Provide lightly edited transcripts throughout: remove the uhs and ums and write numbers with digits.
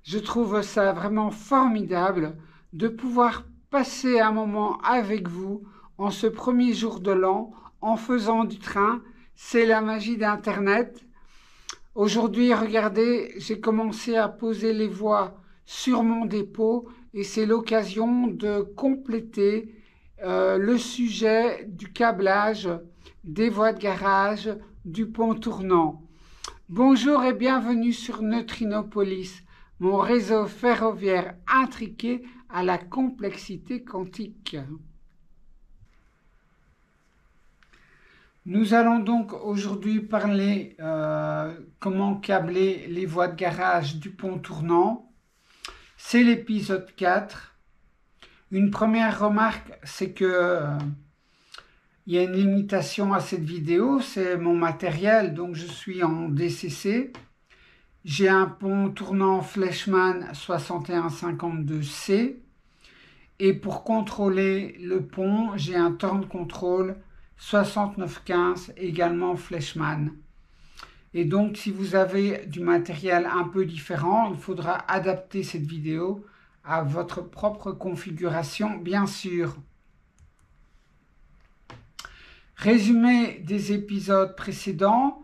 Je trouve ça vraiment formidable de pouvoir passer un moment avec vous en ce premier jour de l'an en faisant du train. C'est la magie d'Internet. Aujourd'hui, regardez, j'ai commencé à poser les voies sur mon dépôt et c'est l'occasion de compléter le sujet du câblage des voies de garage du pont tournant. Bonjour et bienvenue sur Neutrinopolis, mon réseau ferroviaire intriqué à la complexité quantique. Nous allons donc aujourd'hui parler comment câbler les voies de garage du pont tournant. C'est l'épisode 4. Une première remarque, c'est que il y a une limitation à cette vidéo, c'est mon matériel, donc je suis en DCC. J'ai un pont tournant Fleischmann 6152C et pour contrôler le pont, j'ai un turn control 6915 également Fleischmann. Et donc si vous avez du matériel un peu différent, il faudra adapter cette vidéo à votre propre configuration, bien sûr. Résumé des épisodes précédents.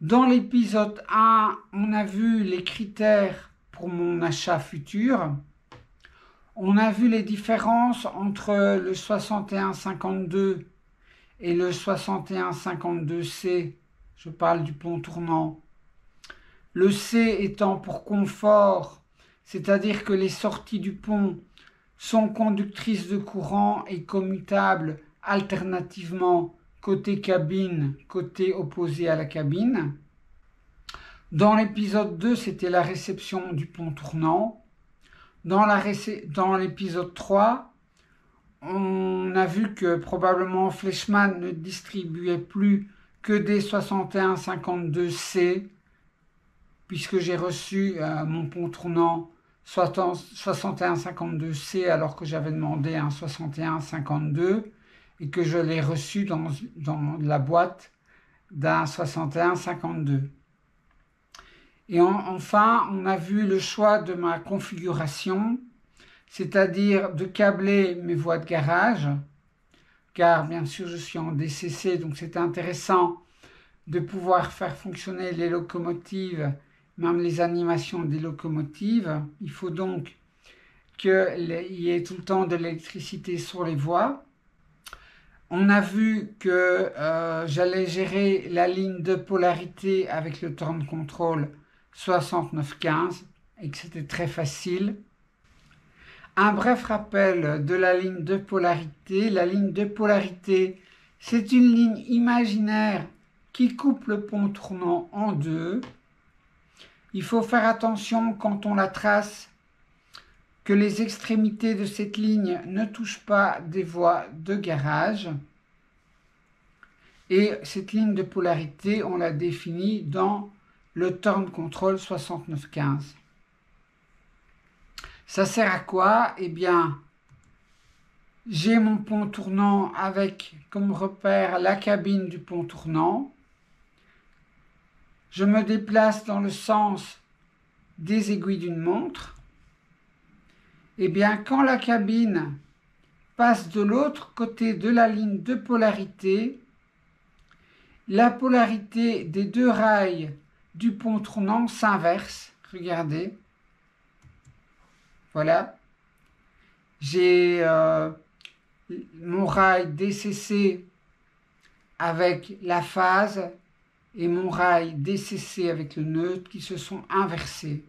Dans l'épisode 1, on a vu les critères pour mon achat futur. On a vu les différences entre le 6152 et le 6152C. Je parle du pont tournant. Le C étant pour confort, c'est-à-dire que les sorties du pont sont conductrices de courant et commutables alternativement côté cabine, côté opposé à la cabine. Dans l'épisode 2, c'était la réception du pont tournant. Dans l'épisode 3, on a vu que probablement Fleischmann ne distribuait plus que des 6152C, puisque j'ai reçu mon pont tournant 6152C alors que j'avais demandé un 6152 et que je l'ai reçu dans la boîte d'un 6152. Et enfin, on a vu le choix de ma configuration, c'est-à-dire de câbler mes voies de garage, car bien sûr je suis en DCC, donc c'est intéressant de pouvoir faire fonctionner les locomotives, même les animations des locomotives. Il faut donc qu'il y ait tout le temps de l'électricité sur les voies. On a vu que j'allais gérer la ligne de polarité avec le turn control 6915 et que c'était très facile. Un bref rappel de la ligne de polarité. La ligne de polarité, c'est une ligne imaginaire qui coupe le pont tournant en deux. Il faut faire attention quand on la trace que les extrémités de cette ligne ne touchent pas des voies de garage. Et cette ligne de polarité, on l'a définie dans le turn control 6915. Ça sert à quoi? Eh bien, j'ai mon pont tournant avec comme repère la cabine du pont tournant. Je me déplace dans le sens des aiguilles d'une montre. Eh bien, quand la cabine passe de l'autre côté de la ligne de polarité, la polarité des deux rails du pont tournant s'inverse. Regardez. Voilà. J'ai mon rail DCC avec la phase et mon rail DCC avec le neutre qui se sont inversés.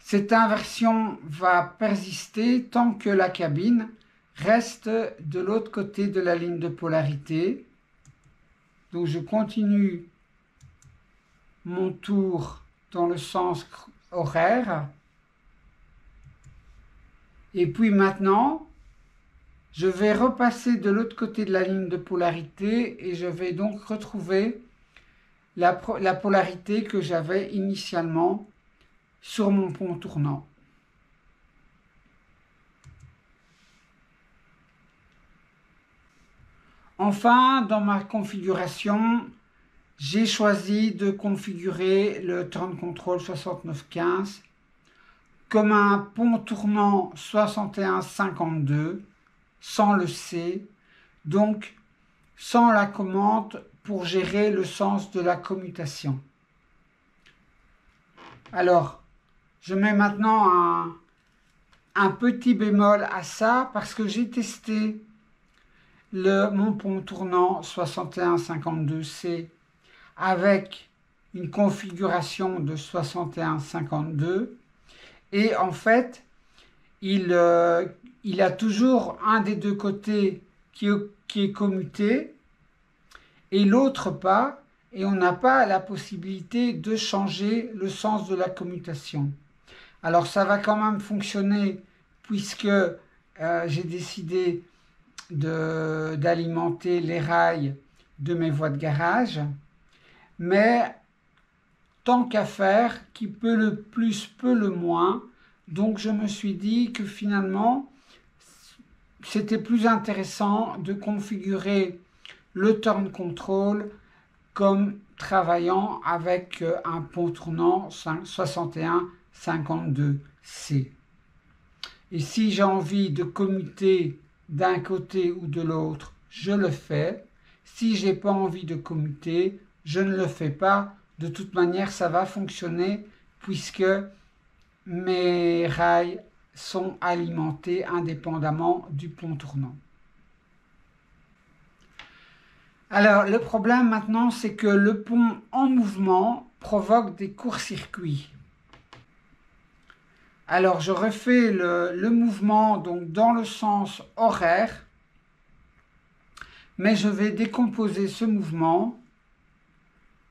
Cette inversion va persister tant que la cabine reste de l'autre côté de la ligne de polarité. Donc je continue mon tour dans le sens horaire. Et puis maintenant, je vais repasser de l'autre côté de la ligne de polarité et je vais donc retrouver la polarité que j'avais initialement sur mon pont tournant. Enfin, dans ma configuration, j'ai choisi de configurer le turn control 6915 comme un pont tournant 61-52, sans le C, donc sans la commande pour gérer le sens de la commutation. Alors, je mets maintenant un petit bémol à ça parce que j'ai testé mon pont tournant 61-52C avec une configuration de 61-52 et en fait, il a toujours un des deux côtés qui est commuté et l'autre pas, et on n'a pas la possibilité de changer le sens de la commutation. Alors ça va quand même fonctionner puisque j'ai décidé d'alimenter les rails de mes voies de garage, mais tant qu'à faire, qui peut le plus, peut le moins, donc je me suis dit que finalement, c'était plus intéressant de configurer le turn control comme travaillant avec un pont tournant 61-52C. Et si j'ai envie de commuter d'un côté ou de l'autre, je le fais. Si j'ai pas envie de commuter, je ne le fais pas. De toute manière, ça va fonctionner puisque mes rails sont alimentés indépendamment du pont tournant. Alors, le problème maintenant, c'est que le pont en mouvement provoque des courts-circuits. Alors, je refais le mouvement donc dans le sens horaire, mais je vais décomposer ce mouvement.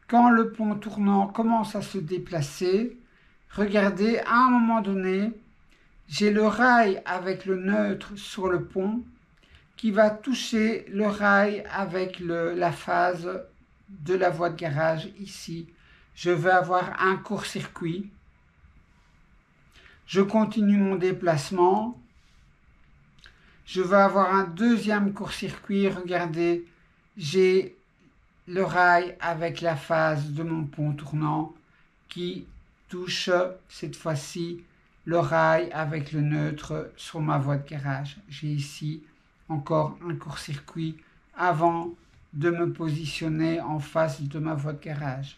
Quand le pont tournant commence à se déplacer, regardez, à un moment donné, j'ai le rail avec le neutre sur le pont qui va toucher le rail avec la phase de la voie de garage ici. Je vais avoir un court-circuit. Je continue mon déplacement. Je vais avoir un deuxième court-circuit. Regardez, j'ai le rail avec la phase de mon pont tournant qui touche cette fois-ci le rail avec le neutre sur ma voie de garage. J'ai ici encore un court-circuit avant de me positionner en face de ma voie de garage.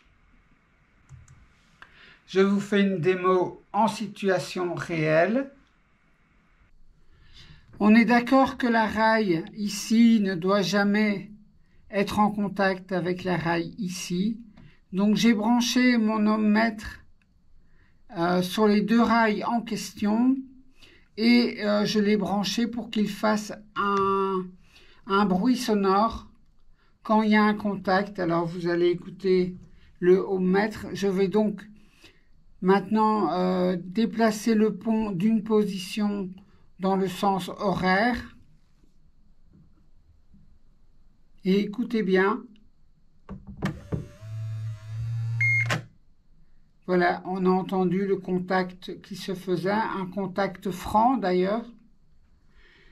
Je vous fais une démo en situation réelle. On est d'accord que la rail ici ne doit jamais être en contact avec la rail ici. Donc j'ai branché mon ohmmètre sur les deux rails en question et je l'ai branché pour qu'il fasse un bruit sonore quand il y a un contact. Alors vous allez écouter le ohmmètre. Je vais donc maintenant déplacer le pont d'une position dans le sens horaire. Et écoutez bien. Voilà, on a entendu le contact qui se faisait, un contact franc d'ailleurs.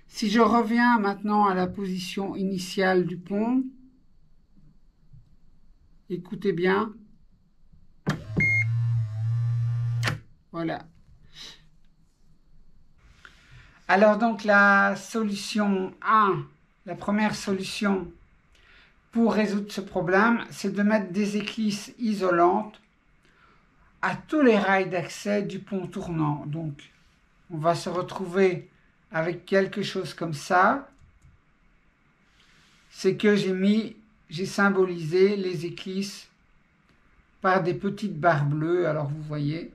Si je reviens maintenant à la position initiale du pont, écoutez bien. Voilà. Alors donc la solution 1, la première solution pour résoudre ce problème, c'est de mettre des éclisses isolantes à tous les rails d'accès du pont tournant. Donc on va se retrouver avec quelque chose comme ça. C'est que j'ai symbolisé les éclisses par des petites barres bleues. Alors vous voyez,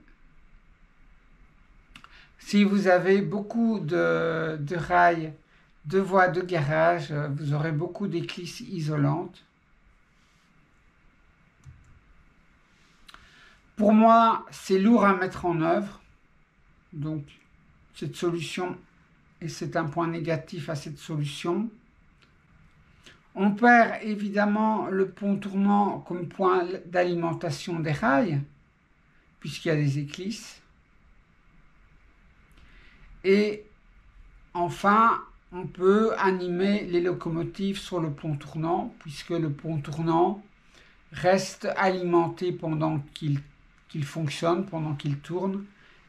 si vous avez beaucoup de rails de voies de garage, vous aurez beaucoup d'éclisses isolantes. Pour moi, c'est lourd à mettre en œuvre. Donc, cette solution, et c'est un point négatif à cette solution. On perd évidemment le pont tournant comme point d'alimentation des rails, puisqu'il y a des éclisses. Et enfin, on peut animer les locomotives sur le pont tournant, puisque le pont tournant reste alimenté pendant qu'il fonctionne, pendant qu'il tourne,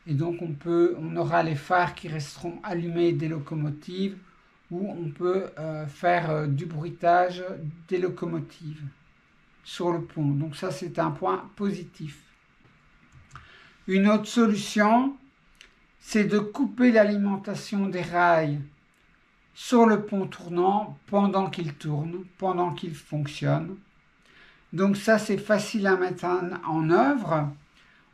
Et donc on aura les phares qui resteront allumés des locomotives, ou on peut faire du bruitage des locomotives sur le pont. Donc ça, c'est un point positif. Une autre solution, c'est de couper l'alimentation des rails sur le pont tournant pendant qu'il tourne, pendant qu'il fonctionne. Donc ça, c'est facile à mettre en œuvre.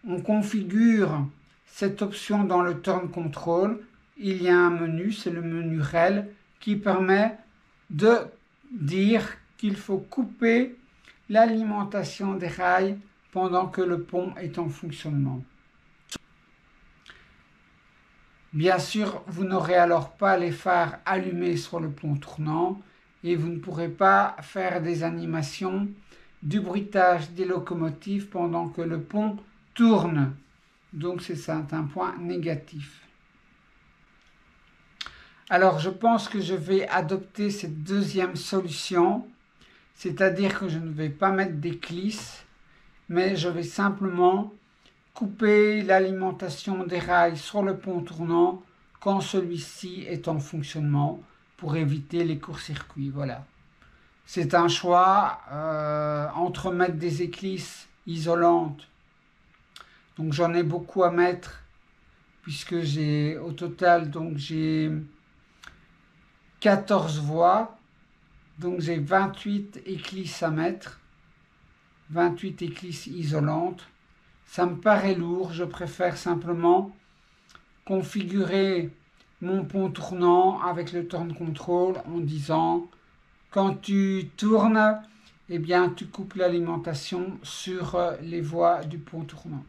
On configure cette option dans le Turn Control. Il y a un menu, c'est le menu REL, qui permet de dire qu'il faut couper l'alimentation des rails pendant que le pont est en fonctionnement. Bien sûr, vous n'aurez alors pas les phares allumés sur le pont tournant et vous ne pourrez pas faire des animations, du bruitage des locomotives pendant que le pont tourne. Donc c'est un point négatif. Alors je pense que je vais adopter cette deuxième solution, c'est-à-dire que je ne vais pas mettre des clisses, mais je vais simplement couper l'alimentation des rails sur le pont tournant quand celui-ci est en fonctionnement pour éviter les courts-circuits. Voilà. C'est un choix entre mettre des éclisses isolantes. Donc j'en ai beaucoup à mettre puisque j'ai au total j'ai 14 voies. Donc j'ai 28 éclisses à mettre. 28 éclisses isolantes. Ça me paraît lourd, je préfère simplement configurer mon pont tournant avec le Turn Control en disant quand tu tournes, eh bien tu coupes l'alimentation sur les voies du pont tournant.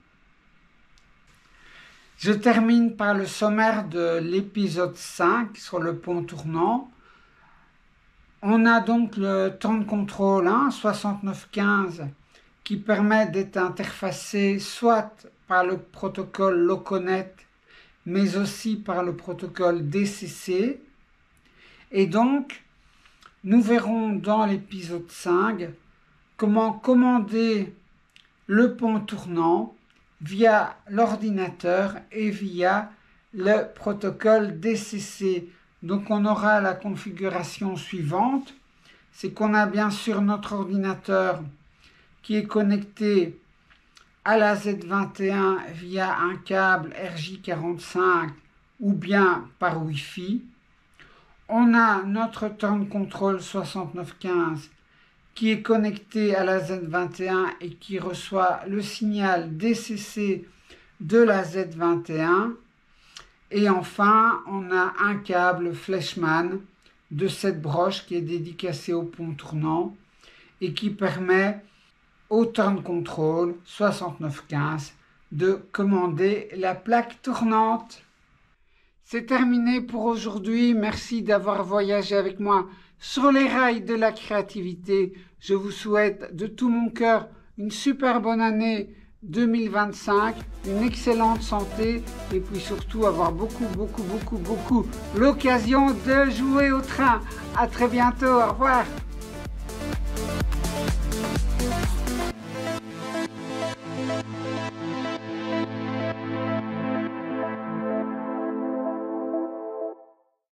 Je termine par le sommaire de l'épisode 5 sur le pont tournant. On a donc le Turn Control 6915 qui permet d'être interfacé soit par le protocole Loconet, mais aussi par le protocole DCC. Et donc, nous verrons dans l'épisode 5 comment commander le pont tournant via l'ordinateur et via le protocole DCC. Donc, on aura la configuration suivante. C'est qu'on a bien sûr notre ordinateur qui est connecté à la Z21 via un câble RJ45 ou bien par Wi-Fi. On a notre Turn Control 6915 qui est connecté à la Z21 et qui reçoit le signal DCC de la Z21. Et enfin, on a un câble Fleischmann de cette broche qui est dédicacé au pont tournant et qui permet au Turn Control 6915 de commander la plaque tournante. C'est terminé pour aujourd'hui. Merci d'avoir voyagé avec moi sur les rails de la créativité. Je vous souhaite de tout mon cœur une super bonne année 2025, une excellente santé et puis surtout avoir beaucoup l'occasion de jouer au train. À très bientôt. Au revoir.